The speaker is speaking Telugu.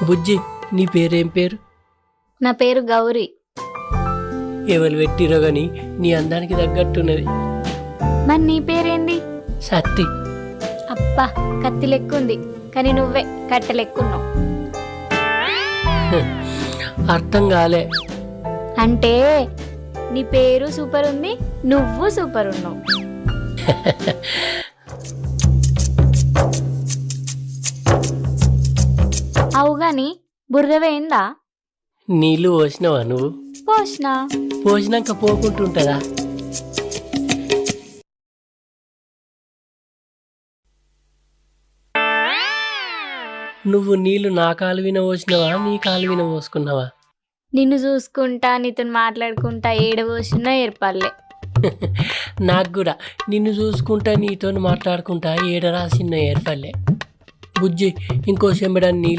బుజ్జి, నీ పేరేం పేరు? నా పేరు గౌరీ. ఎవరు పెట్టిరో గాని నీ అందానికి తగ్గట్టున్నది. మరి నీ పేరేంది? సత్తి. అబ్బా, కత్తి లెక్కుంది, కానీ నువ్వే కట్టె లెక్కున్నావు. అర్థం కాలే. అంటే నీ పేరు సూపర్ ఉంది, నువ్వు సూపర్ ఉన్నావు. అవు గాని బురద వేయిందా? నీళ్ళు పోసినావా నువ్వు? పోసినా. పోసినాక పోకుంటుంటదా? నువ్వు నీళ్లు నా కాలువిన పోసినావా, నీ కాలువిన పోసుకున్నావా? నిన్ను చూసుకుంటా, నీతో మాట్లాడుకుంటా ఏడ పోసినా ఏర్పడలే. నాకు కూడా నిన్ను చూసుకుంటా, నీతో మాట్లాడుకుంటా ఏడ రాసిన ఏర్పడలే. బుజ్జి, ఇంకో చెంబడాన్ని